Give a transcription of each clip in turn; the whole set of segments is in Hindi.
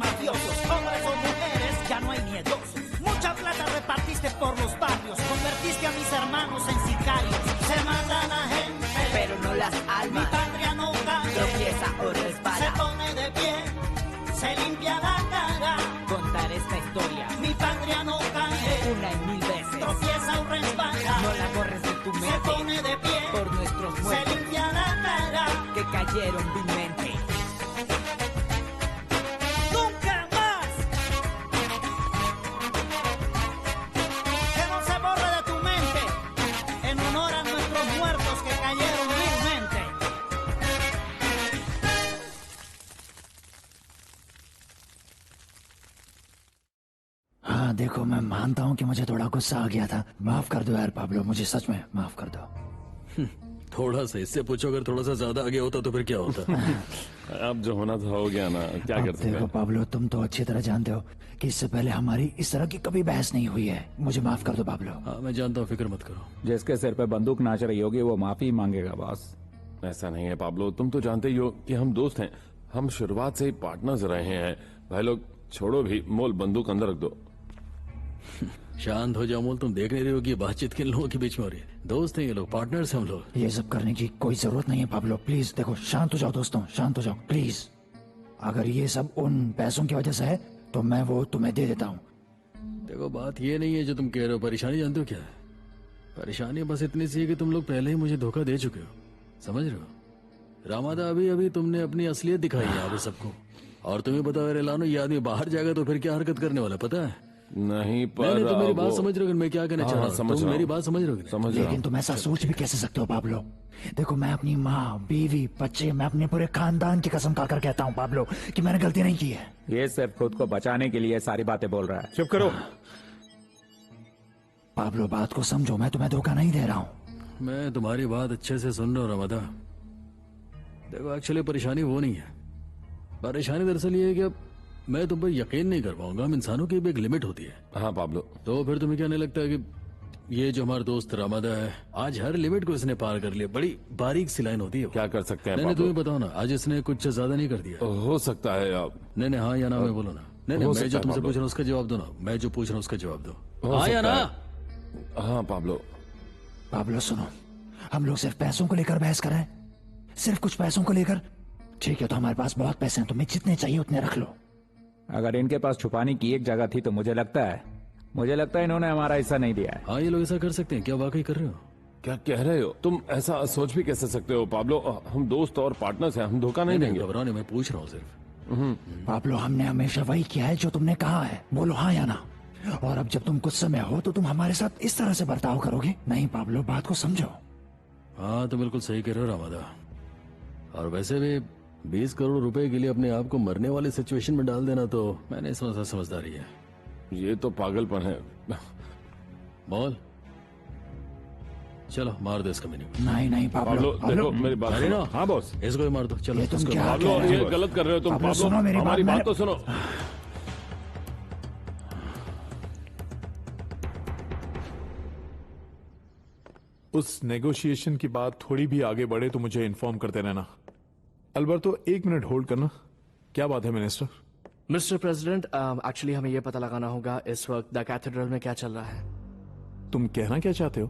mafiosos, hombres o mujeres, ya no hay miedosos. Mucha plata repartiste por los barrios, convertiste a mis hermanos en sicarios. Se matan a gente, pero no las almas. Mi patria no cae, tropieza o resbala. Se pone de pie, se limpia la cara. Contar esta historia, mi patria no cae, una y mil veces. Tropieza o resbala, no la borres de tu mente. Se pone de pie, por nuestros muertos. Se limpia la cara, que cayeron vilmente. देखो मैं मानता हूँ कि मुझे थोड़ा गुस्सा आ गया था, माफ कर दो यार पाब्लो, मुझे सच में माफ कर दो। थोड़ा सा इससे पूछो, अगर थोड़ा सा ज्यादा आगे होता तो फिर क्या होता? अब जो होना था हो गया ना, क्या कर सकते हैं। देखो पाब्लो, तुम तो अच्छी तरह जानते हो कि इससे पहले हमारी इस तरह की कभी बहस नहीं हुई है, मुझे माफ कर दो पाब्लो। हाँ मैं जानता हूँ, फिक्र मत करो। जिसके सिर पे बंदूक नाच रही होगी वो माफी मांगेगा बॉस। ऐसा नहीं है पाब्लो, तुम तो जानते ही हो कि हम दोस्त हैं, हम शुरुआत से ही पार्टनर्स रहे हैं। भाई लोग छोड़ो भी, मोल बंदूक अंदर रख दो। शांत हो जाओ मोल, तुम देख नहीं रहे हो कि बातचीत किन लोगों के बीच में हो रही है? दोस्त हैं ये लोग, पार्टनर्स हम लोग। ये सब करने की कोई जरूरत नहीं है पाब्लो, प्लीज देखो शांत हो जाओ दोस्तों, शांत हो जाओ प्लीज। अगर ये सब उन पैसों की वजह से है तो मैं वो तुम्हें दे देता हूँ। देखो बात ये नहीं है जो तुम कह रहे हो, परेशानी जानते हो क्या है? परेशानी बस इतनी सी है कि तुम लोग पहले ही मुझे धोखा दे चुके हो, समझ रहे हो? रामादा, अभी अभी तुमने अपनी असलियत दिखाई है यहाँ पे सबको, और तुम्हें पता है लानो, ये आदमी बाहर जाएगा तो फिर क्या हरकत करने वाला पता है? नहीं पर नहीं, तुम मेरी बात समझ रहे हो मैं क्या कहना चाह रहा हूँ? तुम मेरी बात समझ रहे हो? लेकिन तुम ऐसा सोच भी कैसे सकते हो पाब्लो? देखो मैं अपनी माँ, बीवी, बच्चे, मैं अपने पूरे खानदान की कसम खाकर कहता हूँ पाब्लो कि मैंने गलती नहीं की है। ये सिर्फ खुद को बचाने के लिए सारी बातें बोल रहा है। चुप करो पाब्लो, बात को समझो, मैं तुम्हें धोखा नहीं दे रहा हूँ। मैं तुम्हारी बात अच्छे से सुन रहा हूँ रामादा। देखो एक्चुअली परेशानी वो नहीं है, परेशानी दरअसल ये है कि अब मैं तुम पर यकीन नहीं कर पाऊंगा। हम इंसानों की भी एक लिमिट होती है। हाँ पाब्लो। तो फिर तुम्हें क्या नहीं लगता है कि ये जो हमारा दोस्त रामादा है, आज हर लिमिट को इसने पार कर लिया? बड़ी बारीक सी लाइन होती है। क्या कर सकते हैं? नहीं तुम्हें बताओ ना, आज इसने कुछ ज्यादा नहीं कर दिया? हो सकता है आप। नहीं हाँ या ना में बोलो ना। नहीं मैं जो तुमसे पूछ रहा हूँ उसका जवाब दो ना, मैं जो पूछ रहा हूँ उसका जवाब दो। हाँ या ना? हाँ पाब्लो। पाब्लो सुनो, हम लोग सिर्फ पैसों को लेकर बहस कर रहे हैं, सिर्फ कुछ पैसों को लेकर। ठीक है तो हमारे पास बहुत पैसे हैं, तुम्हें जितने चाहिए उतने रख लो। अगर इनके पास छुपाने की एक जगह थी तो मुझे लगता है इन्होंने हमारा हिस्सा नहीं दिया है। हाँ ये लोग ऐसा कर सकते हैं क्या? वाकई कर रहे हो? क्या कह रहे हो तुम? ऐसा सोच भी कैसे सकते हो पाब्लो? हम दोस्त और पार्टनर्स हैं, हम धोखा नहीं देंगे। घबराओ नहीं, मैं पूछ रहा हूँ सिर्फ। पाब्लो, हमने हमेशा वही किया है जो तुमने कहा है, बोलो हाँ या ना। और अब जब तुम गुस्से में हो तो तुम हमारे साथ इस तरह से बर्ताव करोगे? नहीं पाब्लो, बात को समझो। हाँ तो बिल्कुल सही कह रहे हो रामादा। और वैसे भी 20 करोड़ रुपए के लिए अपने आप को मरने वाली सिचुएशन में डाल देना तो मैंने समझदारी है। ये तो पागलपन है। बोल चलो मार दो इसका। मैंने नहीं पाब्लो, देखो मेरी बात सुनो। हाँ बॉस, इसको ही मार दो। चलो पाब्लो, ये गलत कर रहे हो तुम। पाब्लो हमारी बात तो सुनो। उस नेगोशिएशन की बात थोड़ी भी आगे बढ़े तो मुझे इन्फॉर्म करते रहना। अल्बर्टो 1 मिनट होल्ड करना। क्या बात है मिनिस्टर? मिस्टर प्रेसिडेंट, एक्चुअली हमें यह पता लगाना होगा इस वक्त द कैथेड्रल में क्या चल रहा है। तुम कहना क्या चाहते हो?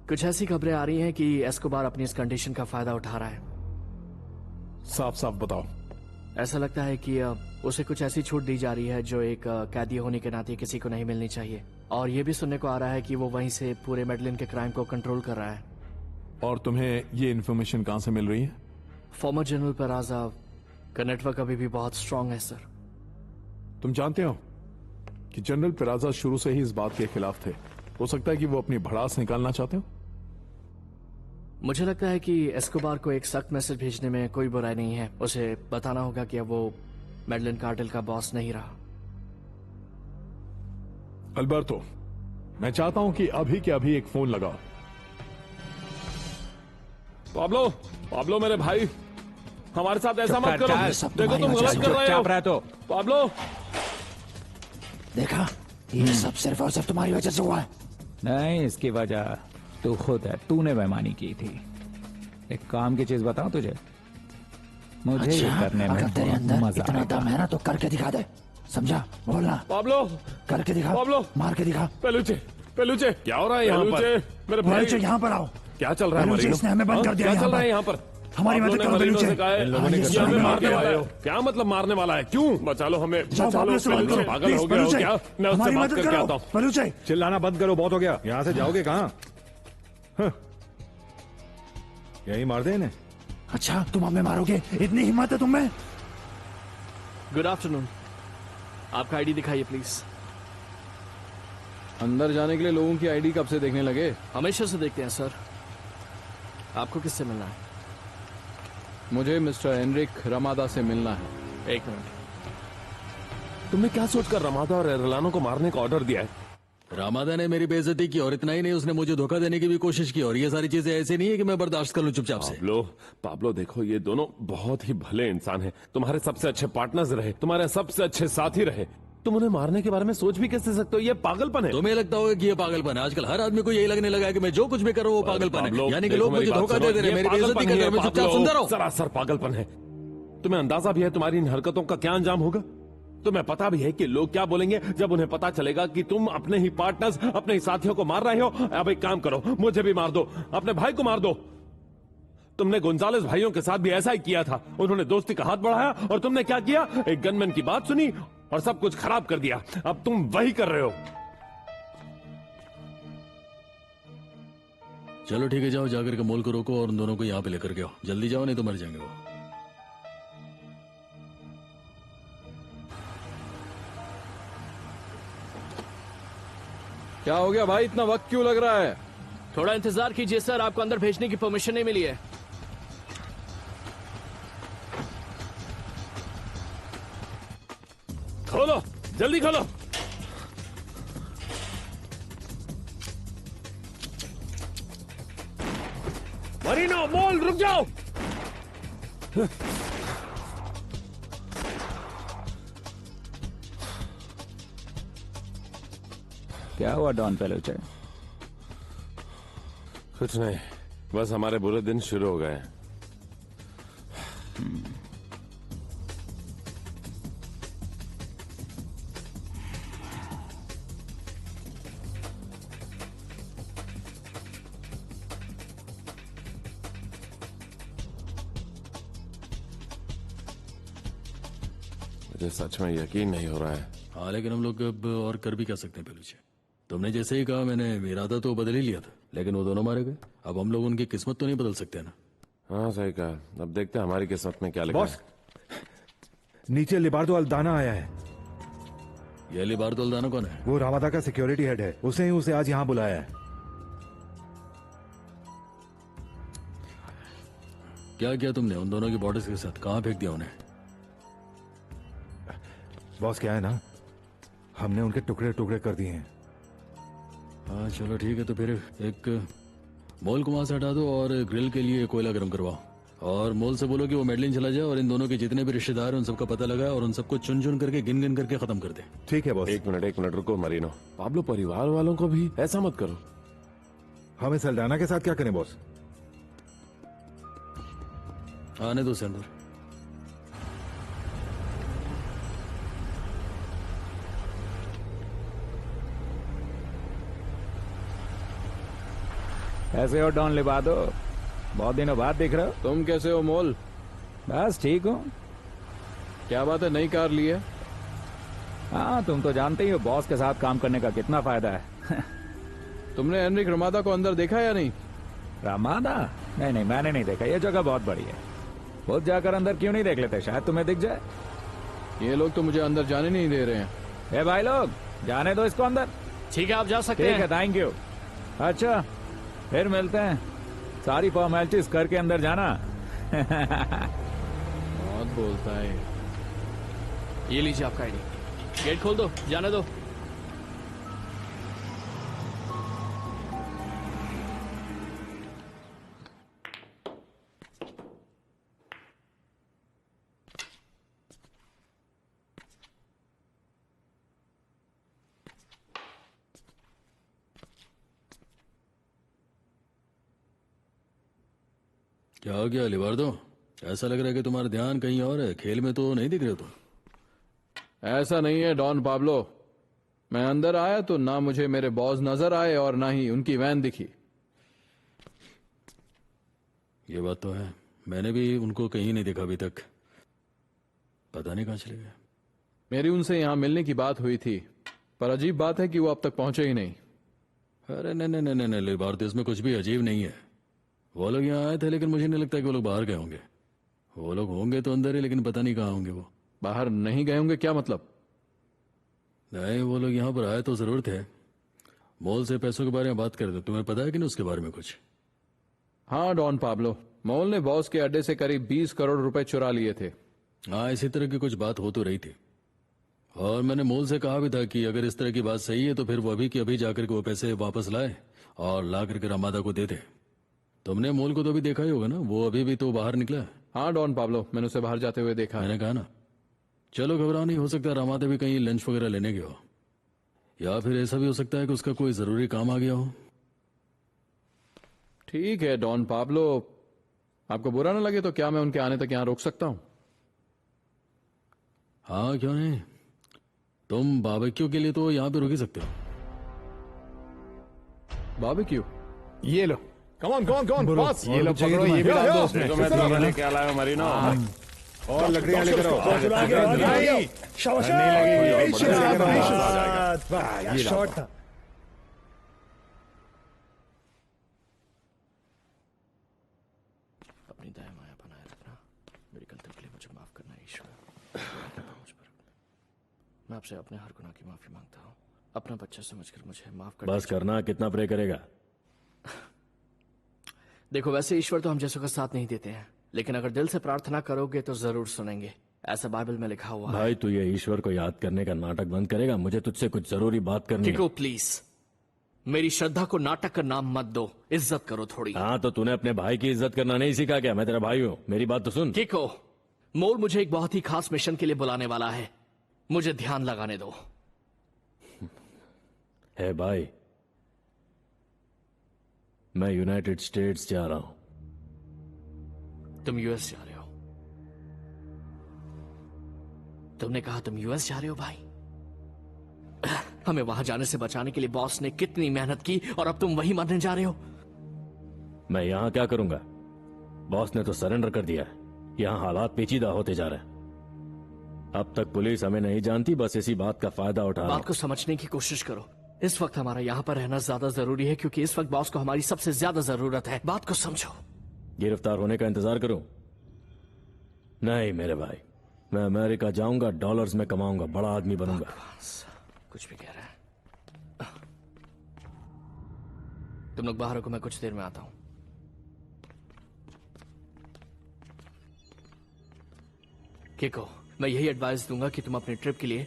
कुछ ऐसी खबरें आ रही हैं कि एस्कोबार अपनी इस कंडीशन का फायदा उठा रहा है। साफ साफ बताओ। ऐसा लगता है कि उसे कुछ ऐसी छूट दी जा रही है जो एक कैदी होने के नाते किसी को नहीं मिलनी चाहिए। और ये भी सुनने को आ रहा है कि वो वहीं से पूरे मेडलिन के क्राइम को कंट्रोल कर रहा है। और तुम्हें ये इन्फॉर्मेशन कहां से मिल रही है? फॉर्मर जनरल पेराजा का नेटवर्क अभी भी बहुत स्ट्रांग है सर। तुम जानते हो कि जनरल पेराजा शुरू से ही इस बात के खिलाफ थे। हो सकता है कि वो अपनी भड़ास निकालना चाहते हो। मुझे लगता है कि एस्कोबार को एक सख्त मैसेज भेजने में कोई बुराई नहीं है। उसे बताना होगा कि अब वो मेडलिन कार्टेल का बॉस नहीं रहा। अल्बर्टो, मैं चाहता हूं कि अभी के अभी एक फोन लगाओ। पाब्लो मेरे भाई, हमारे साथ ऐसा मत करो। देखो तुम गलत कर रहे हो। पाब्लो देखा, ये सब सिर्फ और सिर्फ तुम्हारी वजह से हुआ है। नहीं, इसकी वजह तू खुद है। तूने बेईमानी की थी। एक काम की चीज बताऊं तुझे, मुझे ये अच्छा, करने में अगर तेरे बहुत अंदर मजा इतना आएगा। दम है ना तो करके दिखा दे, समझा? बोलना, पाब्लो करके दिखा, पाब्लो मार के दिखा। पेलुचे पेलुचे क्या हो रहा है यहाँ पर? मेरे भाई पेलुचे यहाँ पर आओ। क्या चल रहा है पेलुचे, मरीनो? इसने हमें बंद हाँ, कर दिया क्या चल रहा है यहाँ यहाँ पर? हमारी पाब्लो मदद ने करो मरीनो पेलुचे। से कहा है, इन लोगों ने ये कर हमें दिया। मारने वाला है। क्या मतलब मारने वाला है? क्यों? बचा लो हमें, जाओ, बचा लो। पाब्लो से बात पेलुचे करो, पागल प्लीज, हो गया हो पेलुचे। क्या? मैं उससे हमारी बात मदद करके करो, आता हूँ। पेलुचे। चिल्लाना बंद करो, बहुत हो गया। यहाँ से जाओगे कहाँ? हाँ। यही मार दे इन्हें। अच्छा, तुम हमें मारोगे? इतनी हिम्मत है तुम में? Good afternoon. आपका आईडी दिखाइए प्लीज। अंदर जाने के लिए लोगों की आईडी कब से देखने लगे? हमेशा से देखते हैं सर। आपको किससे मिलना है? मुझे मिस्टर एनरिक रमादा से मिलना है। एक मिनट। तुमने क्या सोचकर रमादा और एरलानो को मारने का ऑर्डर दिया है? रामादा ने मेरी बेइज्जती की और इतना ही नहीं, उसने मुझे धोखा देने की भी कोशिश की, और ये सारी चीजें ऐसे नहीं है कि मैं बर्दाश्त कर लूं चुपचाप से। पाब्लो पाब्लो देखो, ये दोनों बहुत ही भले इंसान हैं। तुम्हारे सबसे अच्छे पार्टनर्स रहे, तुम्हारे सबसे अच्छे साथी रहे। तुम उन्हें मारने के बारे में सोच भी कैसे सकते हो? ये पागलपन है। तुम्हें लगता होगा कि ये पागलपन है? आजकल हर आदमी को यही लगने लगा है कि मैं जो कुछ भी करूं वो पागलपन है, पाब्लो, यानी कि देखो लोग मेरी मुझे बात धोखा सुनो, दे रहे ये हैं, मेरी पागलपन बेइज्जती ही कर है, रहे हैं, मैं चुपचाप पाब्लो, सुनता रहो। सरासर पागलपन है। तुम्हें अंदाजा भी है तुम्हारी इन हरकतों का क्या अंजाम होगा? तुम्हें पता भी है कि लोग क्या बोलेंगे जब उन्हें पता चलेगा कि तुम अपने ही पार्टनर्स, अपने ही साथियों को मार रहे हो। अब एक काम करो, मुझे भी मार दो, अपने भाई को मार दो। तुमने गोंजालेस भाइयों के साथ भी ऐसा ही किया था। उन्होंने दोस्ती का हाथ बढ़ाया और तुमने क्या किया? एक गनमैन की बात सुनी और सब कुछ खराब कर दिया। अब तुम वही कर रहे हो। चलो ठीक है, जाओ, जाकर के मोल को रोको और उन दोनों को यहाँ पे लेकर के आओ। जल्दी जाओ, नहीं तो मर जाएंगे वो। क्या हो गया भाई, इतना वक्त क्यों लग रहा है? थोड़ा इंतजार कीजिए सर, आपको अंदर भेजने की परमिशन नहीं मिली है। खोलो, जल्दी खोलो। मरीनो, मोल, रुक जाओ। क्या हुआ डॉन पेलुचे? कुछ नहीं, बस हमारे बुरे दिन शुरू हो गए। मुझे सच में यकीन नहीं हो रहा है। हाँ, लेकिन हम लोग अब और कर भी क्या सकते हैं पेलुचे? तुमने जैसे ही कहा, मैंने इरादा तो बदल ही लिया था, लेकिन वो दोनों मारे गए। अब हम लोग उनकी किस्मत तो नहीं बदल सकते ना। हाँ सही कहा। अब देखते हैं हमारी किस्मत में क्या लिखा बॉस, है। नीचे लिबार्डो अल्दाना आया है। ये लिबार्डो अल्दाना कौन है? वो रामादा का सिक्योरिटी हेड है। उसने ही उसे आज यहाँ बुलाया है। क्या किया तुमने उन दोनों की बॉडीज के साथ? कहाँ फेंक दिया उन्हें? बॉस क्या है ना, हमने उनके टुकड़े टुकड़े कर दिए हैं। हाँ चलो ठीक है, तो फिर एक मोल को वहां से हटा दो और ग्रिल के लिए कोयला गर्म करवाओ, और मोल से बोलो कि वो मेडलिन चला जाए और इन दोनों के जितने भी रिश्तेदार हैं उन सबका पता लगाए और उन सबको चुन चुन करके गिन गिन करके खत्म कर दे। ठीक है बॉस। एक मिनट रुको मरीनो। पाब्लो, परिवार वालों को भी ऐसा मत करो। हम इस अल्दाना के साथ क्या करें बॉस? आने दो उसे अंदर। कैसे हो डॉन लिबार्डो? बहुत दिनों बाद दिख रहे हो। तुम कैसे हो मोल? बस ठीक हूँ। क्या बात है, नई कार ली है? हाँ, तुम तो जानते ही हो बॉस के साथ काम करने का कितना फायदा है। तुमने एनरिक रमादा को अंदर देखा या नहीं? रामादा? नहीं, मैंने नहीं देखा। ये जगह बहुत बड़ी है। खुद जाकर अंदर क्यों नहीं देख लेते? शायद तुम्हें दिख जाए। ये लोग तो मुझे अंदर जाने नहीं दे रहे हैं। ए भाई लोग, जाने दो इसको अंदर। ठीक है, आप जा सकते ठीक हैं। है, थैंक यू। अच्छा, फिर मिलते हैं। सारी फॉर्मेलिटीज करके अंदर जाना। बहुत बोलता है। ये लीजिए आपका आईडी। गेट खोल दो, जाने दो। क्या हो गया लिबार्डो? ऐसा लग रहा है कि तुम्हारा ध्यान कहीं और है, खेल में तो नहीं दिख रहे हो तुम। ऐसा नहीं है डॉन पाब्लो। मैं अंदर आया तो ना मुझे मेरे बॉस नजर आए और ना ही उनकी वैन दिखी। ये बात तो है, मैंने भी उनको कहीं नहीं देखा अभी तक। पता नहीं कहाँ चले गए। मेरी उनसे यहां मिलने की बात हुई थी, पर अजीब बात है कि वो अब तक पहुंचे ही नहीं। अरे नहीं नहीं नहीं नहीं भारत, इसमें कुछ भी अजीब नहीं है। वो लोग यहाँ आए थे, लेकिन मुझे नहीं लगता कि वो लोग बाहर गए होंगे। वो लोग होंगे तो अंदर ही, लेकिन पता नहीं कहाँ होंगे वो। बाहर नहीं गए होंगे क्या मतलब? नहीं, वो लोग यहाँ पर आए तो जरूर थे। मॉल से पैसों के बारे में बात कर रहे थे, तुम्हें पता है कि नहीं उसके बारे में कुछ? हाँ डॉन पाब्लो, मॉल ने बॉस के अड्डे से करीब 20 करोड़ रुपए चुरा लिए थे। हाँ, इसी तरह की कुछ बात हो तो रही थी। और मैंने मॉल से कहा भी था कि अगर इस तरह की बात सही है तो फिर वो अभी के अभी जाकर के वो पैसे वापस लाए और ला करके रामादा को दे दे। तुमने मॉल को तो अभी देखा ही होगा ना, वो अभी भी तो बाहर निकला है। हाँ डॉन पाब्लो, मैंने उसे बाहर जाते हुए देखा। मैंने कहा ना, चलो घबराओ नहीं, हो सकता है रामादा भी कहीं लंच वगैरह लेने गया हो, या फिर ऐसा भी हो सकता है कि उसका कोई जरूरी काम आ गया हो। ठीक है डॉन पाब्लो, आपको बुरा ना लगे तो क्या मैं उनके आने तक यहाँ रोक सकता हूँ? हाँ क्यों नहीं, तुम बारबेक्यू के लिए तो यहाँ पे रुक ही सकते हो। बारबेक्यू? ये लो, कम ऑन बॉस, ये लो पकड़ो, ये भी डाल दो उसमें। तो मैं तुम्हें लेके आ लाया मरीनो। और लकड़ियां लेकर आओ। शॉट था। अपनी दया माया बनाए रखना। मेरी गलतियों के लिए मुझे माफ करना ईश्वर। मुझ पर मैं आपसे अपने हर गुनाह की माफी मांगता हूँ। अपना बच्चा समझकर मुझे माफ कर। बस करना, कितना प्रे करेगा? देखो, वैसे ईश्वर तो हम जैसों का साथ नहीं देते हैं, लेकिन अगर दिल से प्रार्थना करोगे तो जरूर सुनेंगे, ऐसा बाइबल में लिखा हुआ है। भाई तू ये ईश्वर को याद करने का नाटक बंद करेगा? मुझे तुझसे कुछ जरूरी बात करनी है। किको प्लीज, मेरी श्रद्धा को नाटक का नाम मत दो, इज्जत करो थोड़ी। हाँ तो तूने अपने भाई की इज्जत करना नहीं सीखा क्या? मैं तेरा भाई हूँ, मेरी बात तो सुन। किको, मोल मुझे एक बहुत ही खास मिशन के लिए बुलाने वाला है, मुझे ध्यान लगाने दो। है भाई, मैं यूनाइटेड स्टेट्स जा रहा हूं। तुम यूएस जा रहे हो? तुमने कहा तुम यूएस जा रहे हो भाई? हमें वहां जाने से बचाने के लिए बॉस ने कितनी मेहनत की और अब तुम वही मरने जा रहे हो। मैं यहां क्या करूंगा? बॉस ने तो सरेंडर कर दिया है, यहां हालात पेचीदा होते जा रहे हैं। अब तक पुलिस हमें नहीं जानती, बस इसी बात का फायदा उठा रहा बात को समझने की कोशिश करो। इस वक्त हमारा यहाँ पर रहना ज्यादा जरूरी है, क्योंकि इस वक्त बॉस को हमारी सबसे ज्यादा जरूरत है। बात को समझो। गिरफ्तार होने का इंतजार करूं? नहीं मेरे भाई, मैं अमेरिका जाऊंगा, डॉलर्स में कमाऊंगा, बड़ा आदमी बनूंगा। कुछ भी कह रहा है। तुम लोग बाहर हो, मैं कुछ देर में आता हूं। किको, मैं यही एडवाइस दूंगा कि तुम अपने ट्रिप के लिए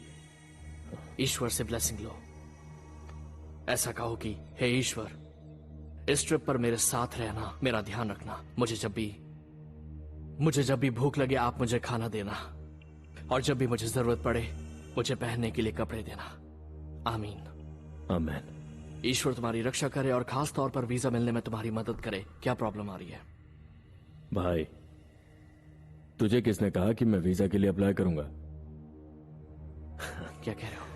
ईश्वर से ब्लेसिंग लो। ऐसा कहो कि हे ईश्वर, इस ट्रिप पर मेरे साथ रहना, मेरा ध्यान रखना। मुझे जब भी भूख लगे आप मुझे खाना देना, और जब भी मुझे जरूरत पड़े मुझे पहनने के लिए कपड़े देना। आमीन। आमीन। ईश्वर तुम्हारी रक्षा करे और खास तौर पर वीजा मिलने में तुम्हारी मदद करे। क्या प्रॉब्लम आ रही है? भाई तुझे किसने कहा कि मैं वीजा के लिए अप्लाई करूंगा? क्या कह रहे हो?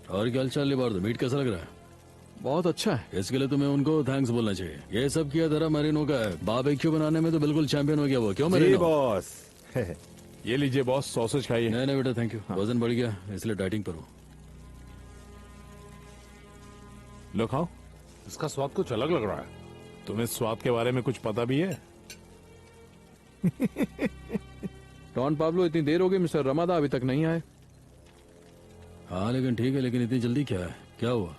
और क्या हालचाल लिबार्डो, मीट कैसा लग रहा है? बहुत अच्छा है। इसके लिए तुम्हें उनको थैंक्स बोलना चाहिए। ये सब किया धरा मरीनो का है। बारबेक्यू बनाने में तो बिल्कुल चैंपियन हो गया वो। क्यों मरीनो? बॉस। ये लीजिए बॉस, सॉसेज खाइए। नहीं नहीं बेटा, थैंक यू। वजन बढ़ गया इसलिए डाइटिंग पर हूँ। लो खाओ। इसका स्वाद कुछ अलग लग रहा है। तुम्हें स्वाद के बारे में कुछ पता भी है? डॉन पाब्लो, इतनी देर हो गई, मिस्टर रमादा अभी तक नहीं आए। हाँ लेकिन ठीक है, लेकिन इतनी जल्दी क्या है? क्या हुआ?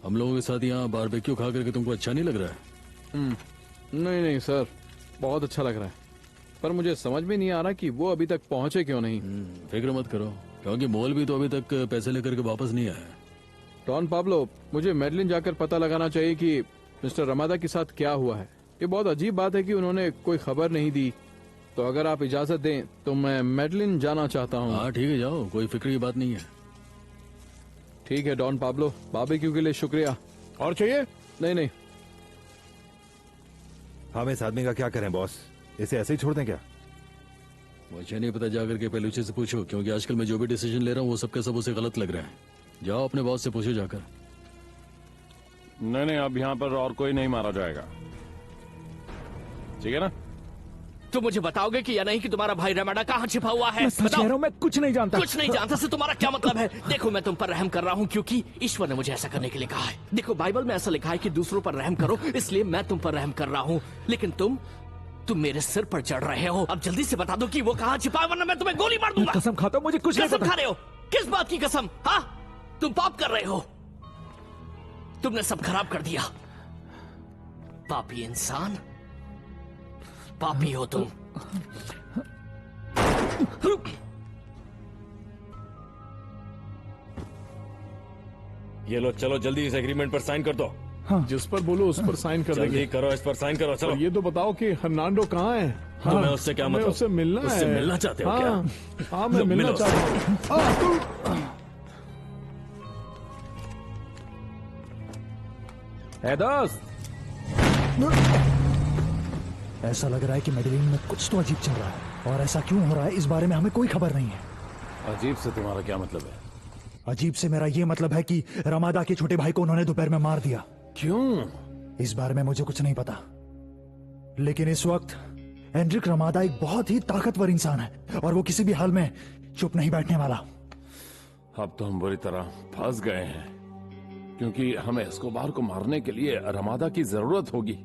हम लोगों के साथ यहाँ बारबेक्यू खा करके तुमको अच्छा नहीं लग रहा है? नहीं नहीं सर, बहुत अच्छा लग रहा है, पर मुझे समझ में नहीं आ रहा कि वो अभी तक पहुंचे क्यों नहीं। फिक्र मत करो, क्योंकि मोल भी तो अभी तक पैसे लेकर के वापस नहीं आया। डॉन पाब्लो, मुझे मेडलिन जाकर पता लगाना चाहिए कि मिस्टर रमादा के साथ क्या हुआ है। ये बहुत अजीब बात है कि उन्होंने कोई खबर नहीं दी। तो अगर आप इजाजत दें तो मैं मेडलिन जाना चाहता हूँ। हाँ ठीक है, जाओ, कोई फिक्र की बात नहीं है। ठीक है डॉन पाब्लो, बारबेक्यू के लिए शुक्रिया। और चाहिए? नहीं नहीं। हम इस आदमी का क्या करें बॉस? इसे ऐसे ही छोड़ दें क्या? मुझे नहीं पता, जाकर के पेलुचे से पूछो, क्योंकि आजकल मैं जो भी डिसीजन ले रहा हूँ वो सबके सब उसे गलत लग रहा है। जाओ अपने बॉस से पूछो जाकर। नहीं नहीं, अब यहाँ पर और कोई नहीं मारा जाएगा, ठीक है ना? तुम मुझे बताओगे कि या नहीं कि तुम्हारा भाई रमाडा कहाँ छिपा हुआ है? मैं सच कह रहा हूं, मैं कुछ नहीं जानता। कुछ नहीं जानता से तुम्हारा क्या मतलब है? देखो मैं तुम पर रहम कर रहा हूँ क्योंकि ईश्वर ने मुझे ऐसा करने के लिए कहा है। देखो बाइबल में ऐसा लिखा है कि दूसरों पर रहम करो, इसलिए मैं तुम पर रहम कर रहा हूँ। लेकिन तुम मेरे सिर पर चढ़ रहे हो। अब जल्दी से बता दो कि वो कहाँ छिपा है, वरना मैं तुम्हें गोली मार दूंगा। कसम खाता हूं, मुझे कुछ नहीं कसम पता। खा रहे हो? किस बात की कसम? हाँ, तुम पाप कर रहे हो, तुमने सब खराब कर दिया। पापी इंसान, पापी हो तुम। ये लो, चलो जल्दी इस एग्रीमेंट पर साइन कर दो। जिस पर बोलो उस पर साइन कर जल्दी देंगे। करो, इस पर साइन करो, चलो। और ये तो बताओ कि हर्नांडो कहाँ है? तुम्हें उससे क्या हमें मतलब? उससे मिलना है। उससे मिलना चाहते हो क्या? हाँ मैं लो, मिलना मिलो। चाहता हूँ। दोस्त, ऐसा लग रहा है कि मेडलिन में कुछ तो अजीब चल रहा है, और ऐसा क्यों हो रहा है इस बारे में हमें कोई खबर नहीं है। अजीब से तुम्हारा क्या मतलब है? अजीब से मेरा ये मतलब है कि रमादा के छोटे भाई को उन्होंने दोपहर में मार दिया। क्यों? इस बारे में मुझे कुछ नहीं पता, लेकिन इस वक्त एंड्रिक रमादा एक बहुत ही ताकतवर इंसान है और वो किसी भी हाल में चुप नहीं बैठने वाला। अब तो हम बुरी तरह फंस गए हैं, क्योंकि हमें एस्कोबार को मारने के लिए रमादा की जरूरत होगी।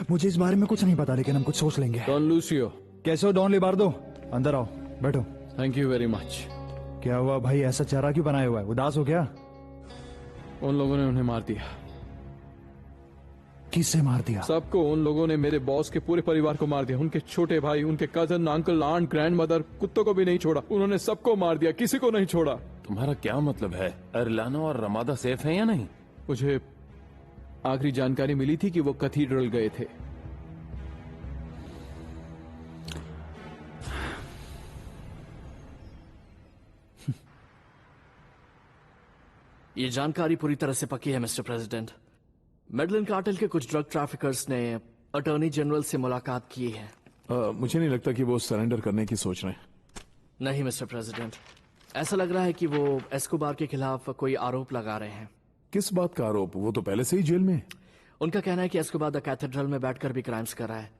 मुझे इस बारे में कुछ नहीं पता, लेकिन हम कुछ सोच लेंगे। Don Lucio. कैसे हो डॉन लिबार्डो? अंदर आओ, बैठो। Thank you very much. क्या हुआ भाई, ऐसा चेहरा क्यों बनाया हुआ है? उदास हो क्या? उन लोगों ने उन्हें मार दिया। किससे मार दिया? सबको। उन लोगों ने मेरे बॉस के पूरे परिवार को मार दिया। उनके छोटे भाई, उनके कजन, अंकल, आंट, ग्रैंडमदर, कुत्तों को भी नहीं छोड़ा। उन्होंने सबको मार दिया, किसी को नहीं छोड़ा। तुम्हारा क्या मतलब है? एरलानो और रमादा सेफ हैं या नहीं? मुझे आखिरी जानकारी मिली थी कि वो कैथीड्रल गए थे। ये जानकारी पूरी तरह से पक्की है मिस्टर प्रेसिडेंट। मेडलिन कार्टेल के कुछ ड्रग ट्रैफिकर्स ने अटॉर्नी जनरल से मुलाकात की है। मुझे नहीं लगता कि वो सरेंडर करने की सोच रहे हैं। नहीं मिस्टर प्रेसिडेंट, ऐसा लग रहा है कि वो एस्कोबार के खिलाफ कोई आरोप लगा रहे हैं। किस बात का आरोप? वो तो पहले से ही जेल में है। उनका कहना है कि एस्कोबार द कैथेड्रल में बैठकर भी क्राइम्स कर रहा है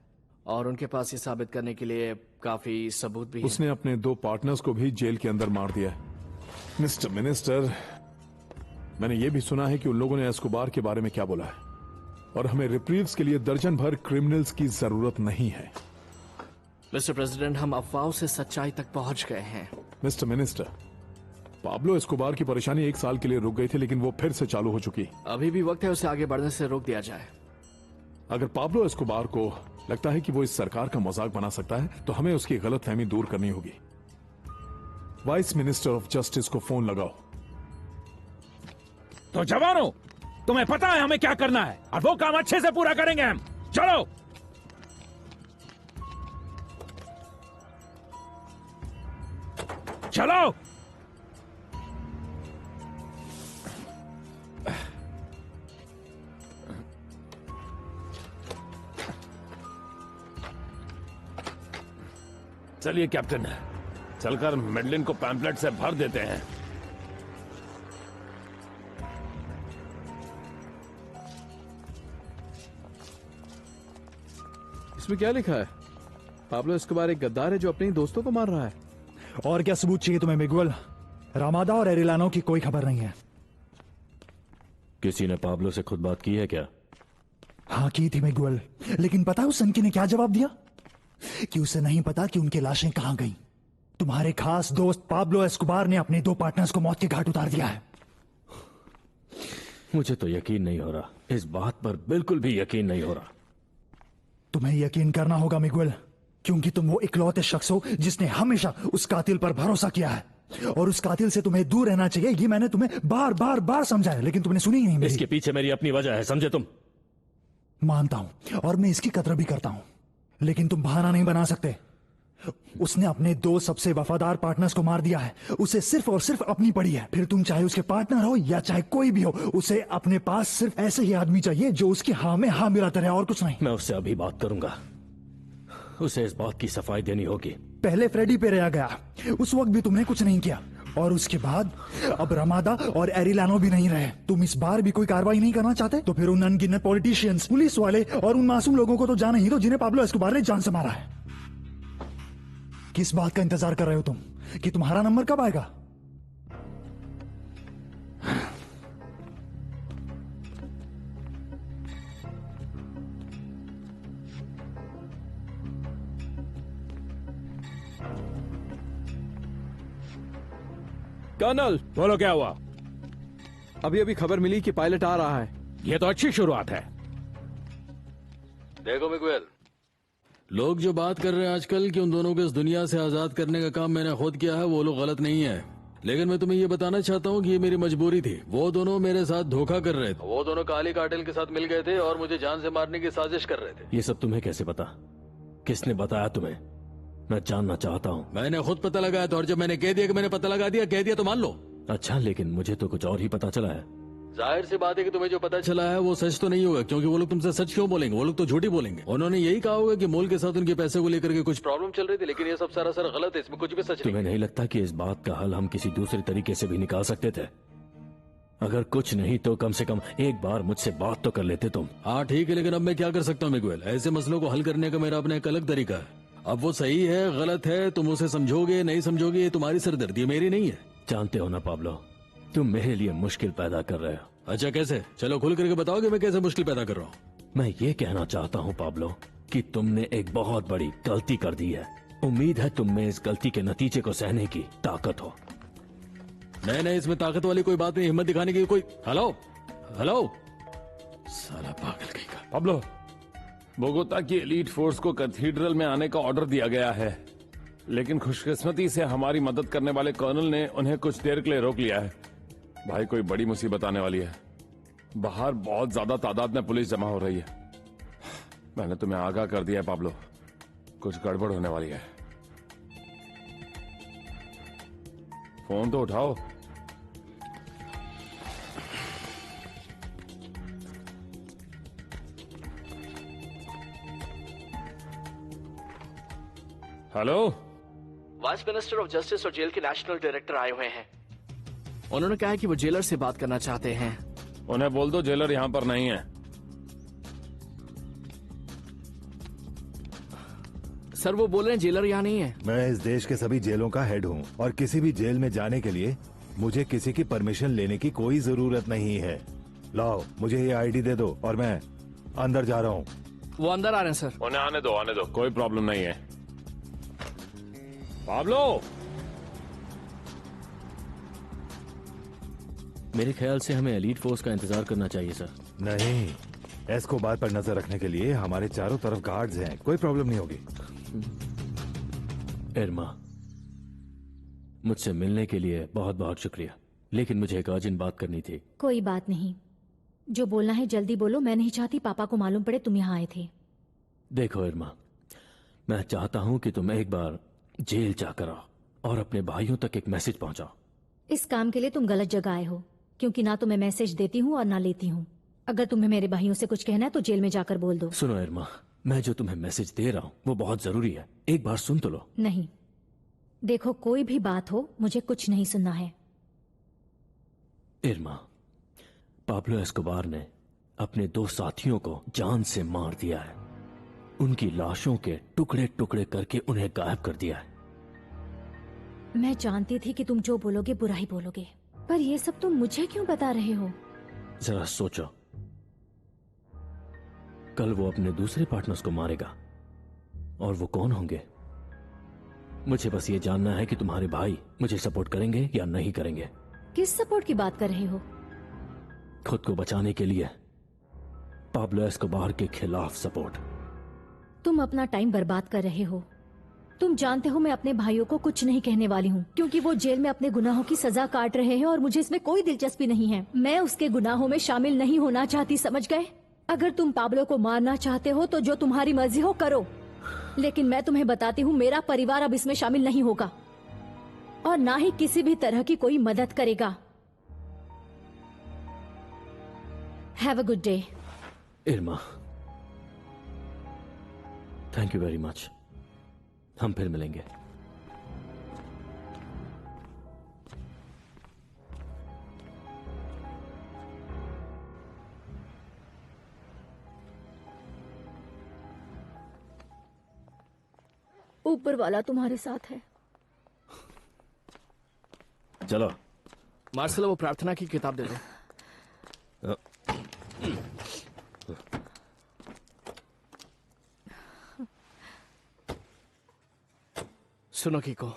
और उनके पास ये साबित करने के लिए काफी सबूत भी है। उसने अपने 2 पार्टनर्स को भी जेल के अंदर मार दिया है। मिस्टर मिनिस्टर, मैंने ये भी सुना है कि उन लोगों ने एस्कोबार के बारे में क्या बोला है, और हमें रिप्रीव्स के लिए दर्जन भर क्रिमिनल्स की जरूरत नहीं है। मिस्टर प्रेसिडेंट, हम अफवाहों से सच्चाई तक पहुंच गए हैं। मिस्टर मिनिस्टर, पाब्लो एस्कोबार की परेशानी 1 साल के लिए रुक गई थी, लेकिन वो फिर से चालू हो चुकी। अभी भी वक्त है उसे आगे बढ़ने से रोक दिया जाए। अगर पाब्लो एस्कोबार को लगता है कि वो इस सरकार का मजाक बना सकता है, तो हमें उसकी गलतफहमी दूर करनी होगी। वाइस मिनिस्टर ऑफ जस्टिस को फोन लगाओ। तो जवानों, तुम्हें पता है हमें क्या करना है, और वो काम अच्छे से पूरा करेंगे हम। चलो। चलो। चलिए कैप्टन, चलकर मेडलिन को पैम्पलेट से भर देते हैं। इसमें क्या लिखा है? पाब्लो एस्कोबार एक गद्दार है जो अपने ही दोस्तों को मार रहा है। और क्या सबूत चाहिए तुम्हें मिगुएल? रामादा और एरिलानो की कोई खबर नहीं है। किसी ने पाब्लो से खुद बात की है क्या? हाँ की थी मिगुएल, लेकिन पता है उस सनकी ने क्या जवाब दिया? कि उसे नहीं पता कि उनकी लाशें कहां गईं। तुम्हारे खास दोस्त पाब्लो एस्कोबार ने अपने 2 पार्टनर्स को मौत के घाट उतार दिया है। मुझे तो यकीन नहीं हो रहा, इस बात पर बिल्कुल भी यकीन नहीं हो रहा। तुम्हें यकीन करना होगा मिगुएल, क्योंकि तुम वो इकलौते शख्स हो जिसने हमेशा उस कातिल पर भरोसा किया है, और उस कातिल से तुम्हें दूर रहना चाहिए। ये मैंने तुम्हें बार बार बार समझाया, लेकिन तुमने सुनी ही नहीं मेरी। इसके पीछे मेरी अपनी वजह है, समझे तुम? मानता हूं, और मैं इसकी कदर भी करता हूं, लेकिन तुम बहाना नहीं बना सकते। उसने अपने 2 सबसे वफादार पार्टनर्स को मार दिया है। उसे सिर्फ और सिर्फ अपनी पड़ी है। फिर तुम चाहे उसके पार्टनर हो या चाहे कोई भी हो, उसे अपने पास सिर्फ ऐसे ही आदमी चाहिए जो उसकी हाँ में हाँ मिलाता रहे, और कुछ नहीं। मैं उससे अभी बात करूंगा। उसे इस बात की सफाई देनी होगी। पहले फ्रेडी पे रह गया, उस वक्त भी तुमने कुछ नहीं किया, और उसके बाद अब रमादा और एरिलानो भी नहीं रहे। तुम इस बार भी कोई कार्रवाई नहीं करना चाहते? तो फिर उन अनगिनत पॉलिटिशियंस, पुलिस वाले और उन मासूम लोगों को तो जाने ही दो जिन्हें पाब्लो एस्कोबार ने जान से मारा है। किस बात का इंतजार कर रहे हो तुम कि तुम्हारा नंबर कब आएगा? कर्नल, बोलो क्या हुआ? अभी अभी खबर मिली कि पायलट आ रहा है। ये तो अच्छी शुरुआत है। देखो मिगुएल, लोग जो बात कर रहे हैं आजकल कि उन दोनों को इस दुनिया से आजाद करने का काम मैंने खुद किया है, वो लोग गलत नहीं है। लेकिन मैं तुम्हें ये बताना चाहता हूँ कि ये मेरी मजबूरी थी। वो दोनों मेरे साथ धोखा कर रहे थे। वो दोनों काली कार्टेल के साथ मिल गए थे और मुझे जान से मारने की साजिश कर रहे थे। ये सब तुम्हें कैसे पता? किसने बताया तुम्हें? मैं जानना चाहता हूँ। मैंने खुद पता लगाया था, और जब मैंने कह दिया कि मैंने पता लगा दिया, कह दिया तो मान लो। अच्छा, लेकिन मुझे तो कुछ और ही पता चला है। जाहिर सी बात है कि तुम्हें जो पता चला है वो सच तो नहीं होगा, क्योंकि वो लोग तुमसे सच क्यों बोलेंगे? वो लोग तो झूठी बोलेंगे। उन्होंने यही कहा होगा कि मोल के साथ उनके पैसे को लेकर के कुछ प्रॉब्लम चल रही थी, लेकिन ये सब सरासर गलत है, इसमें कुछ भी सच तुम्हें नहीं लगता कि इस बात का हल हम किसी दूसरे तरीके से भी निकाल सकते थे? अगर कुछ नहीं तो कम से कम एक बार मुझसे बात तो कर लेते तुम। हाँ ठीक है, लेकिन अब मैं क्या कर सकता हूँ मिगुएल? ऐसे मसलों को हल करने का मेरा अपना एक अलग तरीका है। अब वो सही है गलत है, तुम उसे समझोगे नहीं समझोगे, ये तुम्हारी सरदर्दी, मेरी नहीं है। जानते हो ना पाब्लो, तुम मेरे लिए मुश्किल पैदा कर रहे हो। अच्छा कैसे? चलो खुल करके बताओ कि मैं कैसे मुश्किल पैदा कर रहा हूँ। मैं ये कहना चाहता हूँ पाब्लो कि तुमने एक बहुत बड़ी गलती कर दी है। उम्मीद है तुम में इस गलती के नतीजे को सहने की ताकत हो। नहीं, इसमें ताकत वाली कोई बात नहीं, हिम्मत दिखाने की कोई। हेलो हेलो, साला पागल कहीं का। पाब्लो, बोगोता की एलीट फोर्स को कैथीड्रल में आने का ऑर्डर दिया गया है, लेकिन खुशकिस्मती से हमारी मदद करने वाले कर्नल ने उन्हें कुछ देर के लिए रोक लिया है। भाई, कोई बड़ी मुसीबत आने वाली है। बाहर बहुत ज्यादा तादाद में पुलिस जमा हो रही है। मैंने तुम्हें आगाह कर दिया है पाब्लो, कुछ गड़बड़ होने वाली है। फोन तो उठाओ। Hello, vice minister of justice और जेल के नेशनल डायरेक्टर आए हुए हैं। उन्होंने कहा है कि वो जेलर से बात करना चाहते हैं। उन्हें बोल दो जेलर यहाँ पर नहीं है। सर, वो बोल रहे हैं जेलर यहाँ नहीं है। मैं इस देश के सभी जेलों का हेड हूँ और किसी भी जेल में जाने के लिए मुझे किसी की परमिशन लेने की कोई जरूरत नहीं है। लाओ, मुझे ये आईडी दे दो और मैं अंदर जा रहा हूँ। वो अंदर आ रहे हैं सर। उन्हें आने दो, कोई प्रॉब्लम नहीं है। पाब्लो, मेरे ख्याल से हमें एलीट फोर्स का इंतजार करना चाहिए सर। नहीं, एस्कोबार पर नजर रखने के लिए हमारे चारों तरफ गार्ड्स हैं, कोई प्रॉब्लम नहीं होगी। इरमा, मुझसे मिलने के लिए बहुत बहुत शुक्रिया, लेकिन मुझे एक अर्जेंट बात करनी थी। कोई बात नहीं, जो बोलना है जल्दी बोलो। मैं नहीं चाहती पापा को मालूम पड़े तुम यहाँ आए थे। देखो इरमा, मैं चाहता हूँ कि तुम एक बार जेल जाकर आओ और अपने भाइयों तक एक मैसेज पहुंचाओ। इस काम के लिए तुम गलत जगह आए हो, क्योंकि ना तो मैं मैसेज देती हूँ और ना लेती हूँ। अगर तुम्हें मेरे भाइयों से कुछ कहना है तो जेल में जाकर बोल दो। सुनो इरमा, मैं जो तुम्हें मैसेज दे रहा हूँ वो बहुत जरूरी है, एक बार सुन तो लो। नहीं, देखो कोई भी बात हो, मुझे कुछ नहीं सुनना है। इरमा, पाब्लो एस्कोबार ने अपने 2 साथियों को जान से मार दिया है। उनकी लाशों के टुकड़े टुकड़े करके उन्हें गायब कर दिया है। मैं जानती थी कि तुम जो बोलोगे बुरा ही बोलोगे, पर ये सब तुम मुझे क्यों बता रहे हो? जरा सोचो, कल वो अपने दूसरे पार्टनर्स को मारेगा, और वो कौन होंगे? मुझे बस ये जानना है कि तुम्हारे भाई मुझे सपोर्ट करेंगे या नहीं करेंगे। किस सपोर्ट की बात कर रहे हो? खुद को बचाने के लिए पाब्लो एस्कोबार के खिलाफ सपोर्ट। तुम अपना टाइम बर्बाद कर रहे हो। तुम जानते हो मैं अपने भाइयों को कुछ नहीं कहने वाली हूँ, क्योंकि वो जेल में अपने गुनाहों की सजा काट रहे हैं और मुझे इसमें कोई दिलचस्पी नहीं है। मैं उसके गुनाहों में शामिल नहीं होना चाहती, समझ गए? अगर तुम पाब्लो को मारना चाहते हो तो जो तुम्हारी मर्जी हो करो। लेकिन मैं तुम्हें बताती हूँ, मेरा परिवार अब इसमें शामिल नहीं होगा और ना ही किसी भी तरह की कोई मदद करेगा। Have a good day. IRMA, thank you very much. हम फिर मिलेंगे। ऊपर वाला तुम्हारे साथ है। चलो मार्सेलो, वो प्रार्थना की किताब दे दो। सुनो कीको,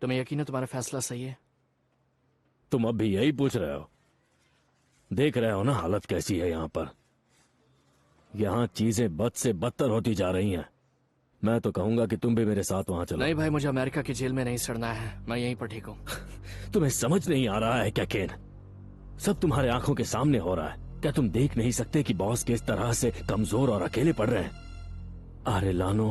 तुम्हें यकीन है तुम्हारा फैसला सही है? तुम अब भी यही पूछ रहे हो? देख रहे हो ना हालत कैसी है यहाँ पर। यहाँ चीजें बद से बदतर होती जा रही हैं। मैं तो कहूंगा कि तुम भी मेरे साथ वहां चलो। नहीं भाई, मुझे अमेरिका की जेल में नहीं सड़ना है, मैं यहीं पर ठीक हूँ। तुम्हें समझ नहीं आ रहा है क्या केन? सब तुम्हारे आंखों के सामने हो रहा है। क्या तुम देख नहीं सकते कि बॉस किस तरह से कमजोर और अकेले पड़ रहे हैं? आरेलानो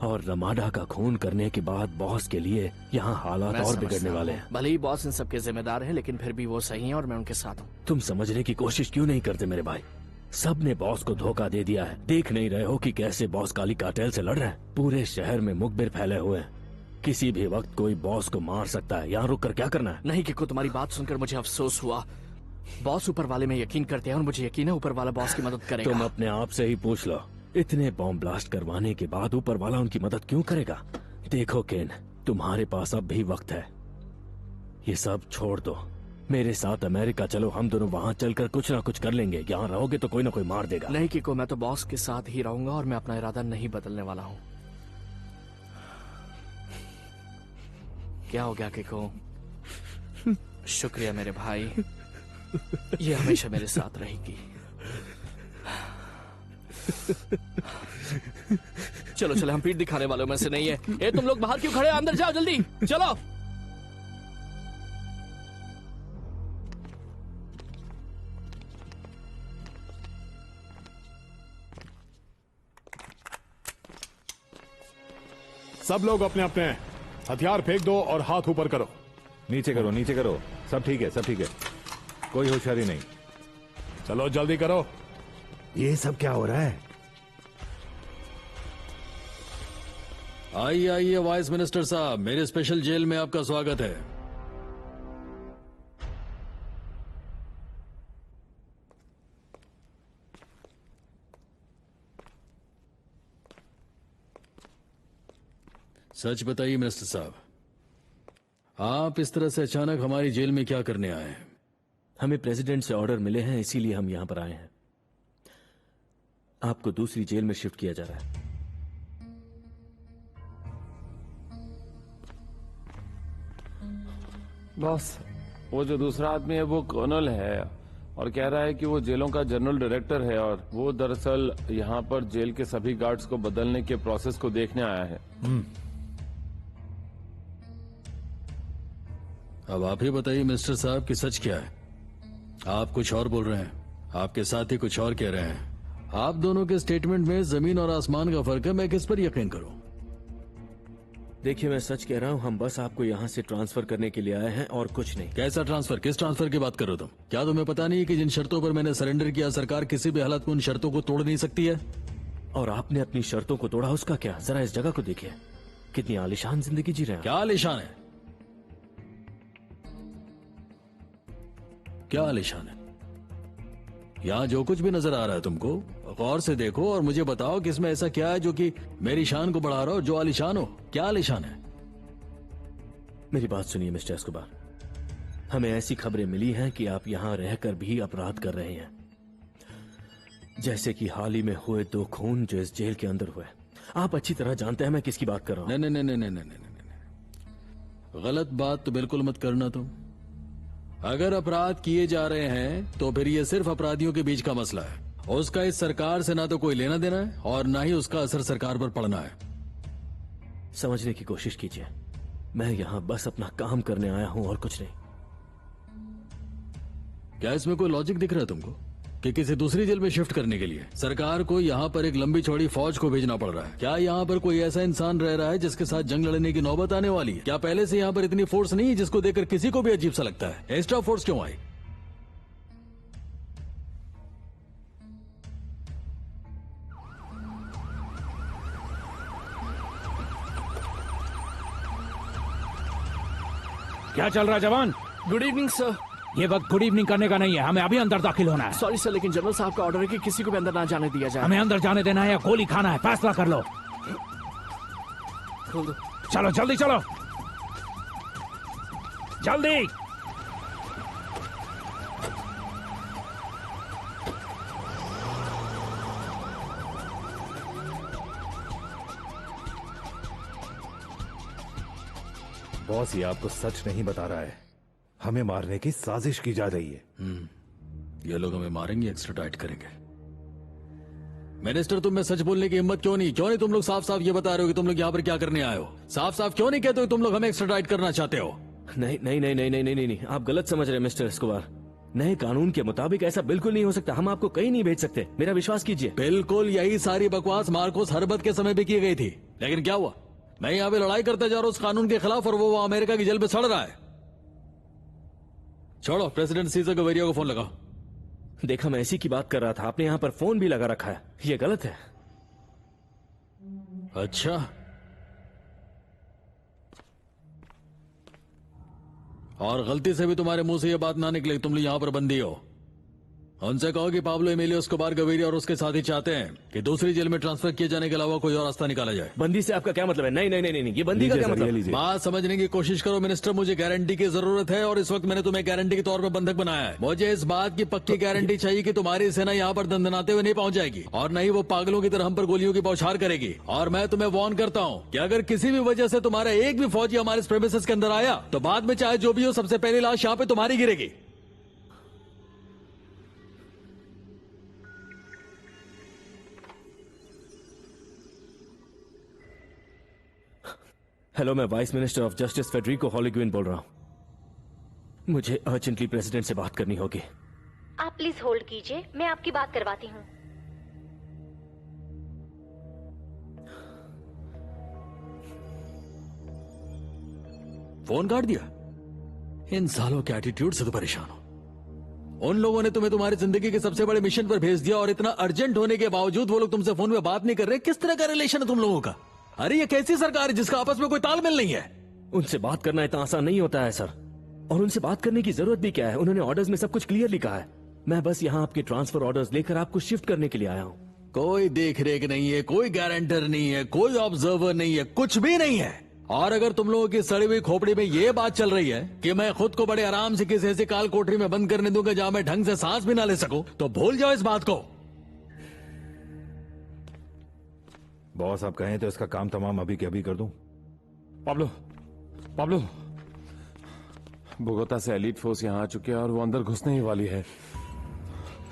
और रमाडा का खून करने के बाद बॉस के लिए यहाँ हालात और बिगड़ने वाले हैं। भले ही बॉस इन सबके जिम्मेदार हैं, लेकिन फिर भी वो सही हैं और मैं उनके साथ हूँ। तुम समझने की कोशिश क्यों नहीं करते मेरे भाई? सब ने बॉस को धोखा दे दिया है। देख नहीं रहे हो कि कैसे बॉस काली कार्टेल से लड़ रहे हैं? पूरे शहर में मुखबिर फैले हुए हैं। किसी भी वक्त कोई बॉस को मार सकता है। यहाँ रुक कर क्या करना है? नहीं किको, तुम्हारी बात सुनकर मुझे अफसोस हुआ। बॉस ऊपर वाले में यकीन करते हैं और मुझे यकीन है ऊपर वाला बॉस की मदद करेगा। तुम अपने आप से ही पूछ लो, इतने बॉम्ब ब्लास्ट करवाने के बाद ऊपर वाला उनकी मदद क्यों करेगा? देखो केन, तुम्हारे पास अब भी वक्त है। ये सब छोड़ दो, मेरे साथ अमेरिका चलो। हम दोनों वहाँ चलकर कुछ ना कुछ कर लेंगे। यहाँ रहोगे तो कोई ना कोई मार देगा। नहीं किको, मैं तो बॉस के साथ ही रहूंगा और मैं अपना इरादा नहीं बदलने वाला हूँ। क्या हो गया किको? शुक्रिया मेरे भाई, ये हमेशा मेरे साथ रहेगी। चलो चलो, हम पीठ दिखाने वालों में से नहीं है। ए, तुम लोग बाहर क्यों खड़े? अंदर जाओ जल्दी, चलो। सब लोग अपने अपने हथियार फेंक दो और हाथ ऊपर करो। नीचे करो, नीचे करो। सब ठीक है, सब ठीक है, कोई होशियारी नहीं। चलो जल्दी करो। ये सब क्या हो रहा है? आइए आइए वाइस मिनिस्टर साहब, मेरे स्पेशल जेल में आपका स्वागत है। सच बताइए मिनिस्टर साहब, आप इस तरह से अचानक हमारी जेल में क्या करने आए हैं? हमें प्रेसिडेंट से ऑर्डर मिले हैं, इसीलिए हम यहाँ पर आए हैं। आपको दूसरी जेल में शिफ्ट किया जा रहा है। बॉस, वो जो दूसरा आदमी है वो कर्नल है और कह रहा है कि वो जेलों का जनरल डायरेक्टर है और वो दरअसल यहाँ पर जेल के सभी गार्ड्स को बदलने के प्रोसेस को देखने आया है। अब आप ही बताइए मिनिस्टर साहब कि सच क्या है? आप कुछ और बोल रहे हैं, आपके साथी कुछ और कह रहे हैं। आप दोनों के स्टेटमेंट में जमीन और आसमान का फर्क है। मैं किस पर यकीन करूं? देखिए, मैं सच कह रहा हूं, हम बस आपको यहाँ से ट्रांसफर करने के लिए आए हैं और कुछ नहीं। कैसा ट्रांसफर? किस ट्रांसफर की बात कर रहे हो तुम? क्या तुम्हें पता नहीं है कि जिन शर्तों पर मैंने सरेंडर किया, सरकार किसी भी हालत में उन शर्तों को तोड़ नहीं सकती है? और आपने अपनी शर्तों को तोड़ा, उसका क्या? जरा इस जगह को देखिए, कितनी आलीशान जिंदगी जी रहे हैं। क्या आलीशान है? क्या आलीशान है? यहाँ जो कुछ भी नजर आ रहा है तुमको, गौर से देखो और मुझे बताओ कि इसमें ऐसा क्या है जो कि मेरी शान को बढ़ा रहा हो, जो आलीशान हो। क्या आलीशान है? मेरी बात सुनिए मिस्टर एस्कोबार, हमें ऐसी खबरें मिली हैं कि आप यहाँ रहकर भी अपराध कर रहे हैं, जैसे कि हाल ही में हुए 2 खून जो इस जेल के अंदर हुए। आप अच्छी तरह जानते हैं मैं किसकी बात कर रहा हूँ। नहीं, गलत बात तो बिल्कुल मत करना तुम। अगर अपराध किए जा रहे हैं तो फिर ये सिर्फ अपराधियों के बीच का मसला है। उसका इस सरकार से ना तो कोई लेना देना है और ना ही उसका असर सरकार पर पड़ना है। समझने की कोशिश कीजिए, मैं यहाँ बस अपना काम करने आया हूँ और कुछ नहीं। क्या इसमें कोई लॉजिक दिख रहा है तुमको? कि किसी दूसरी जेल में शिफ्ट करने के लिए सरकार को यहाँ पर एक लंबी चौड़ी फौज को भेजना पड़ रहा है। क्या यहाँ पर कोई ऐसा इंसान रह रहा है जिसके साथ जंग लड़ने की नौबत आने वाली है? क्या पहले से यहाँ पर इतनी फोर्स नहीं है जिसको देखकर किसी को भी अजीब सा लगता है? एक्स्ट्रा फोर्स क्यों आई? क्या चल रहा है जवान? Good evening sir. ये वक्त गुड इवनिंग करने का नहीं है, हमें अभी अंदर दाखिल होना है। सॉरी सर, लेकिन जनरल साहब का ऑर्डर है कि किसी को भी अंदर ना जाने दिया जाए। हमें अंदर जाने देना है या गोली खाना है, फैसला कर लो। खोल दो। चलो जल्दी चलो, जल्दी। बॉस, ये आपको सच नहीं बता रहा है। हमें मारने की साजिश की जा रही है। ये लोग हमें मारेंगे, एक्स्ट्राडाइट करेंगे। मिनिस्टर, तुम में सच बोलने की हिम्मत क्यों नहीं तुम लोग साफ साफ ये बता रहे हो कि तुम लोग यहाँ पर क्या करने आए हो? साफ साफ क्यों नहीं कहते हो तुम लोग हमें एक्स्ट्राडाइट करना चाहते हो? नहीं नहीं नहीं नहीं नहीं नहीं नहीं, नहीं। आप गलत समझ रहे हैं मिस्टर एस्कोबार। नए कानून के मुताबिक ऐसा बिल्कुल नहीं हो सकता। हम आपको कहीं नहीं भेज सकते, मेरा विश्वास कीजिए। बिल्कुल यही सारी बकवास मार्कोस हरबत के समय भी की गई थी, लेकिन क्या हुआ? मैं यहाँ पे लड़ाई करता जा रहा हूँ उस कानून के खिलाफ और वो अमेरिका की जेल पे सड़ रहा है। छोड़ो, प्रेसिडेंट सीजर गवेरिया को फोन लगाओ। देखा, मैं इसी की बात कर रहा था। आपने यहाँ पर फोन भी लगा रखा है, ये गलत है। अच्छा, और गलती से भी तुम्हारे मुंह से ये बात ना निकले तुम लोग यहाँ पर बंदी हो। उनसे कहो कि पाब्लो एमिलियो एस्कोबार गवेरिया और उसके साथी चाहते हैं कि दूसरी जेल में ट्रांसफर किए जाने के अलावा कोई और रास्ता निकाला जाए। बंदी से आपका क्या मतलब है? नहीं नहीं नहीं नहीं, ये बंदी का क्या मतलब? बात समझने की कोशिश करो मिनिस्टर, मुझे गारंटी की जरूरत है और इस वक्त मैंने तुम्हें गारंटी के तौर पर बंधक बनाया है। मुझे इस बात की पक्की गारंटी चाहिए कि तुम्हारी सेना यहाँ पर दंदनाते हुए नहीं पहुंच जाएगी और न ही वो पागलों की तरह हम पर गोलियों की बौछार करेगी। और मैं तुम्हें वार्न करता हूँ कि अगर किसी भी वजह से तुम्हारा एक भी फौजी हमारे प्रेमिसेस के अंदर आया तो बाद में चाहे जो भी हो, सबसे पहली लाश यहाँ पे तुम्हारी गिरेगी। हेलो, मैं vice minister of justice Federico हॉलीग्विन बोल रहा हूं। मुझे अर्जेंटली प्रेसिडेंट से बात करनी होगी। आप प्लीज होल्ड कीजिए, मैं आपकी बात करवाती हूँ। फोन काट दिया। इन सालों के एटीट्यूड से तो परेशान हो। उन लोगों ने तुम्हें तुम्हारी जिंदगी के सबसे बड़े मिशन पर भेज दिया और इतना अर्जेंट होने के बावजूद वो लोग तुमसे फोन में बात नहीं कर रहे। किस तरह का रिलेशन है तुम लोगों का? अरे ये कैसी सरकार है जिसका आपस में कोई तालमेल नहीं है? उनसे बात करना इतना आसान नहीं होता है सर, और उनसे बात करने की जरूरत भी क्या है? उन्होंने ऑर्डर्स में सब कुछ क्लियरली कहा है। मैं बस यहाँ आपके ट्रांसफर ऑर्डर्स लेकर आपको शिफ्ट करने के लिए आया हूँ। कोई देख रेख नहीं है, कोई गारंटर नहीं है, कोई ऑब्जर्वर नहीं है, कुछ भी नहीं है। और अगर तुम लोगों की सड़ी हुई खोपड़ी में ये बात चल रही है कि मैं खुद को बड़े आराम से किसी ऐसी काल कोठरी में बंद करने दूंगा जहां मैं ढंग से सांस भी ना ले सकूं, तो भूल जाओ इस बात को। बॉस, आप कहें तो इसका काम तमाम अभी के अभी कर दूं। पाब्लो, पाब्लो, बोगोता से एलीट फोर्स यहाँ आ चुकी है और वो अंदर घुसने ही वाली है।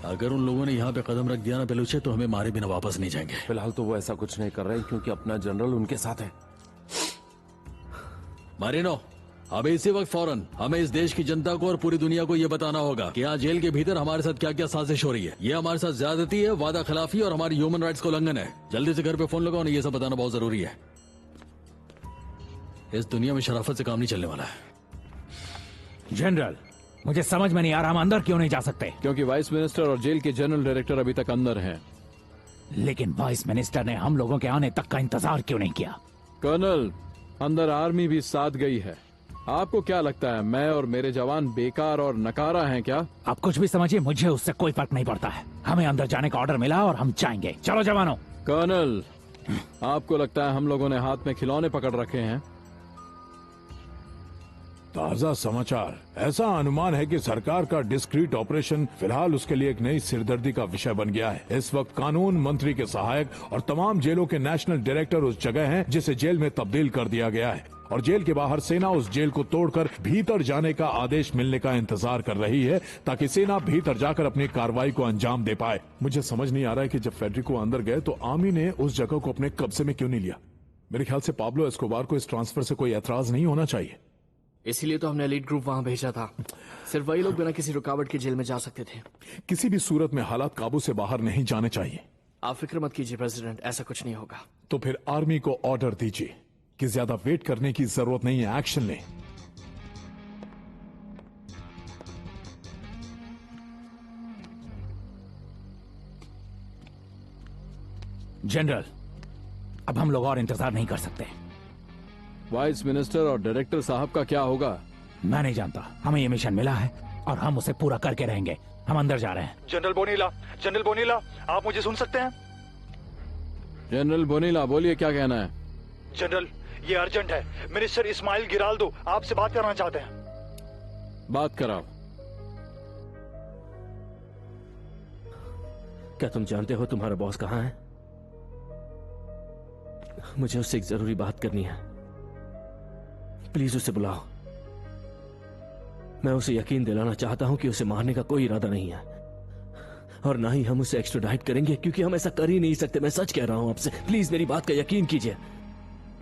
अगर उन लोगों ने यहाँ पे कदम रख दिया ना पेलुचे, तो हमें मारे बिना वापस नहीं जाएंगे। फिलहाल तो वो ऐसा कुछ नहीं कर रहे क्योंकि अपना जनरल उनके साथ है। मारिनो, अब इसी वक्त फौरन हमें इस देश की जनता को और पूरी दुनिया को यह बताना होगा कि यहाँ जेल के भीतर हमारे साथ क्या क्या साजिश हो रही है। ये हमारे साथ ज्यादती है, वादा खिलाफी और हमारी ह्यूमन राइट्स का उल्लंघन है। जल्दी से घर पे फोन लगाओ, ये सब बताना बहुत जरूरी है। इस दुनिया में शराफत से काम नहीं चलने वाला है। जनरल, मुझे समझ में नहीं आ रहा हम अंदर क्यों नहीं जा सकते? क्योंकि वाइस मिनिस्टर और जेल के जनरल डायरेक्टर अभी तक अंदर हैं। लेकिन वाइस मिनिस्टर ने हम लोगों के आने तक का इंतजार क्यों नहीं किया? कर्नल, अंदर आर्मी भी साथ गई है। आपको क्या लगता है मैं और मेरे जवान बेकार और नकारा हैं क्या? आप कुछ भी समझिए, मुझे उससे कोई फर्क नहीं पड़ता है। हमें अंदर जाने का ऑर्डर मिला और हम जाएंगे। चलो जवानों। कर्नल, आपको लगता है हम लोगों ने हाथ में खिलौने पकड़ रखे हैं? ताजा समाचार, ऐसा अनुमान है कि सरकार का डिस्क्रीट ऑपरेशन फिलहाल उसके लिए एक नई सिरदर्दी का विषय बन गया है। इस वक्त कानून मंत्री के सहायक और तमाम जेलों के नेशनल डायरेक्टर उस जगह हैं जिसे जेल में तब्दील कर दिया गया है और जेल के बाहर सेना उस जेल को तोड़कर भीतर जाने का आदेश मिलने का इंतजार कर रही है ताकि सेना भीतर जाकर अपनी कार्रवाई को अंजाम दे पाए। मुझे समझ नहीं आ रहा है कि जब फेडरिको अंदर गए तो आर्मी ने उस जगह को अपने कब्जे में क्यों नहीं लिया। मेरे ख्याल से पाब्लो एस्कोबार को इस ट्रांसफर से कोई ऐतराज नहीं होना चाहिए। इसीलिए तो हमने एलीट ग्रुप वहां भेजा था। सिर्फ वही लोग बिना किसी रुकावट के जेल में जा सकते थे। किसी भी सूरत में हालात काबू से बाहर नहीं जाने चाहिए। आप फिक्र मत कीजिए प्रेसिडेंट, ऐसा कुछ नहीं होगा। तो फिर आर्मी को ऑर्डर दीजिए कि ज्यादा वेट करने की जरूरत नहीं है, एक्शन लें। जनरल, अब हम लोग और इंतजार नहीं कर सकते। वाइस मिनिस्टर और डायरेक्टर साहब का क्या होगा? मैं नहीं जानता, हमें ये मिशन मिला है और हम उसे पूरा करके रहेंगे। हम अंदर जा रहे हैं। जनरल बोनीला, आप मुझे सुन सकते हैं? जनरल बोनीला, बोलिए क्या कहना है? जनरल, ये अर्जेंट है। मिनिस्टर इस्माइल गिराल्डो आपसे बात करना चाहते हैं। बात कराओ। क्या तुम जानते हो तुम्हारा बॉस कहाँ है? मुझे उससे एक जरूरी बात करनी है। प्लीज उसे बुलाओ। मैं उसे यकीन दिलाना चाहता हूं कि उसे मारने का कोई इरादा नहीं है और ना ही हम उसे एक्स्ट्राडाइट करेंगे, क्योंकि हम ऐसा कर ही नहीं सकते। मैं सच कह रहा हूं आपसे, प्लीज मेरी बात का यकीन कीजिए,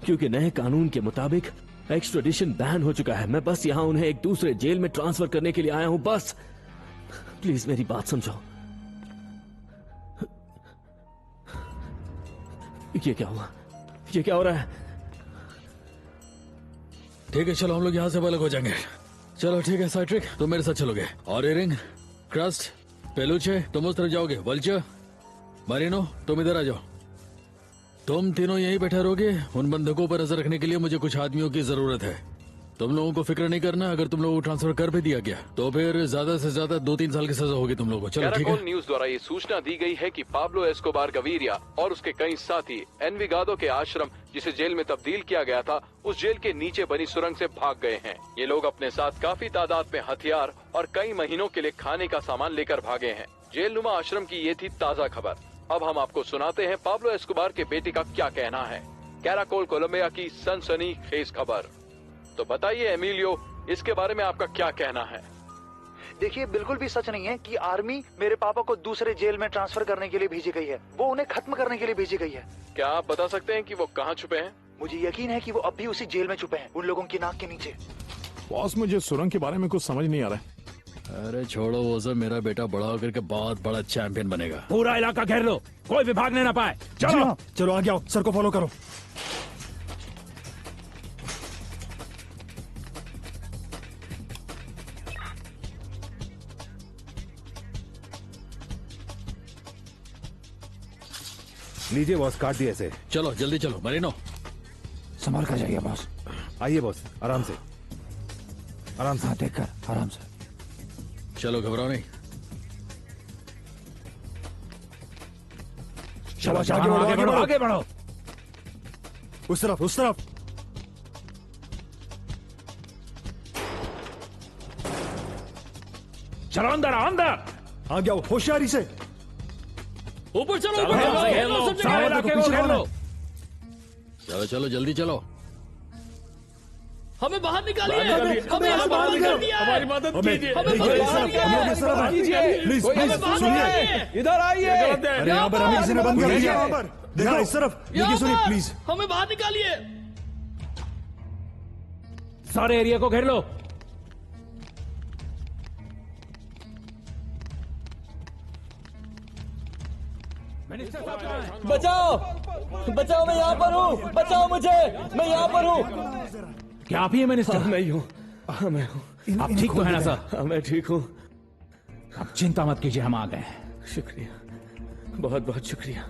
क्योंकि नए कानून के मुताबिक एक्स्ट्राडिशन बैन हो चुका है। मैं बस यहां उन्हें एक दूसरे जेल में ट्रांसफर करने के लिए आया हूं, बस। प्लीज मेरी बात समझो। ये क्या हुआ? ये क्या हो रहा है? ठीक है, चलो हम लोग यहाँ से अलग हो जाएंगे। चलो ठीक है साइट्रिक, तुम मेरे साथ चलोगे। और एरिंग, क्रस्ट, पेलुचे, तुम उस तरफ जाओगे। वल्चर, मारिनो, तुम इधर आ जाओ। तुम तीनों यहीं बैठे रहोगे। उन बंधकों पर नजर रखने के लिए मुझे कुछ आदमियों की जरूरत है। तुम लोगों को फिक्र नहीं करना। अगर तुम लोगों को ट्रांसफर कर भी दिया गया तो फिर ज्यादा से ज्यादा 2-3 साल की सजा होगी तुम लोगों को। चलो ठीक है। कैराकोल न्यूज द्वारा ये सूचना दी गई है कि पाब्लो एस्कोबार गवीरिया और उसके कई साथी एनविगादो के आश्रम, जिसे जेल में तब्दील किया गया था, उस जेल के नीचे बनी सुरंग से भाग गए हैं। ये लोग अपने साथ काफी तादाद में हथियार और कई महीनों के लिए खाने का सामान लेकर भागे हैं। जेल नुमा आश्रम की ये थी ताजा खबर। अब हम आपको सुनाते हैं पाब्लो एस्कोबार के बेटे का क्या कहना है। कैराकोल कोलंबिया की सनसनीखेज खबर। तो बताइए एमिलियो, इसके बारे में आपका क्या कहना है? देखिए, बिल्कुल भी सच नहीं है कि आर्मी मेरे पापा को दूसरे जेल में ट्रांसफर करने के लिए भेजी गई है। वो उन्हें खत्म करने के लिए भेजी गई है। क्या आप बता सकते हैं कि वो कहाँ छुपे हैं? मुझे यकीन है कि वो अब भी उसी जेल में छुपे हैं, उन लोगों की नाक के नीचे। बॉस, मुझे सुरंग के बारे में कुछ समझ नहीं आ रहा है। अरे छोड़ो वो सब, मेरा बेटा बड़ा होकर के बहुत बड़ा चैंपियन बनेगा। पूरा इलाका घेर लो, कोई भी भागने ना पाए। चलो चलो आगे आओ, सर को फॉलो करो। लीजिए बॉस, काट दिए इसे। चलो जल्दी चलो। मरीनो, संभाल कर जाइए बॉस। आइए बॉस, आराम से, आराम से। हाँ, देखकर आराम से। चलो घबराओ नहीं। चलो आगे बढ़ो। उस तरफ, उस तरफ। चलो अंदर आओ, अंदर। आगे आओ, होशियारी से। ऊपर चलो, सारे इलाके को घेर लो। चलो चलो जल्दी चलो। हमें बाहर निकालिए, हमें यहाँ बाहर निकाल दिया है। हमारी मदद कीजिए। प्लीज सुनिए, इधर आइए। अरे यहाँ पर हमें किसी ने बंद कर दिया। देखो इस तरफ, देखिए, सुनिए प्लीज। हमें बाहर निकालिए। सारे एरिया को घेर लो। बचाओ, बचाओ, मैं यहाँ पर हूँ। बचाओ मुझे, मैं यहाँ पर हूँ। क्या आप ही हैं मिनिस्टर? मैं ही हूँ। हाँ मैं हूँ। आप ठीक तो है ना सर? हाँ मैं ठीक हूँ। अब चिंता मत कीजिए, हम आ गए। शुक्रिया, बहुत बहुत शुक्रिया।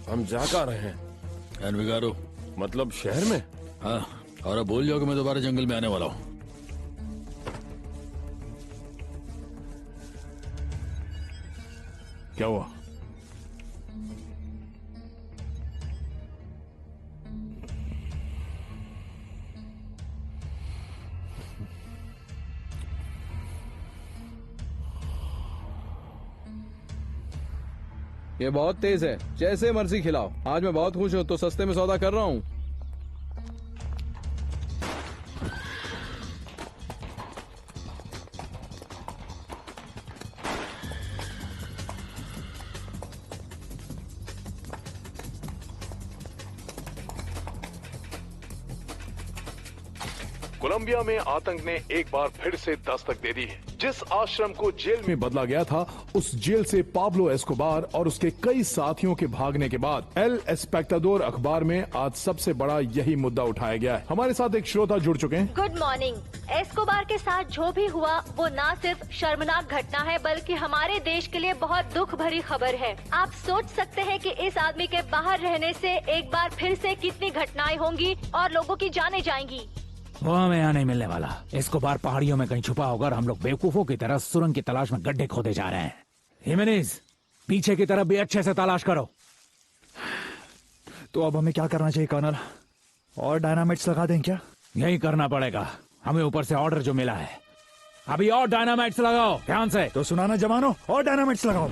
हम जा कहाँ रहे हैं? एनविगारो, मतलब शहर में? हाँ, और अब भूल जाओ कि मैं दोबारा जंगल में आने वाला हूँ। क्या हुआ? ये बहुत तेज है, जैसे मर्जी खिलाओ। आज मैं बहुत खुश हूँ तो सस्ते में सौदा कर रहा हूँ। कोलंबिया में आतंक ने एक बार फिर से दस्तक दे दी है। जिस आश्रम को जेल में बदला गया था, उस जेल से पाब्लो एस्कोबार और उसके कई साथियों के भागने के बाद एल एस्पेक्टाडोर अखबार में आज सबसे बड़ा यही मुद्दा उठाया गया है। हमारे साथ एक श्रोता जुड़ चुके हैं। Good morning. एस्कोबार के साथ जो भी हुआ वो न सिर्फ शर्मनाक घटना है बल्कि हमारे देश के लिए बहुत दुख भरी खबर है। आप सोच सकते हैं कि इस आदमी के बाहर रहने से एक बार फिर से कितनी घटनाएं होंगी और लोगों की जानें जाएंगी। वो हमें यहाँ नहीं मिलने वाला। एस्कोबार पहाड़ियों में कहीं छुपा होगा और हम लोग बेवकूफों की तरह सुरंग की तलाश में गड्ढे खोदे जा रहे हैं। हिमेनीज, पीछे की तरफ भी अच्छे से तलाश करो। तो अब हमें क्या करना चाहिए कर्नल? और डायनामाइट्स लगा दें क्या? यही करना पड़ेगा। हमें ऊपर से ऑर्डर जो मिला है। अभी और डायनामाइट्स लगाओ ध्यान से। तो सुनाना जवानों, और डायनामाइट्स लगाओ।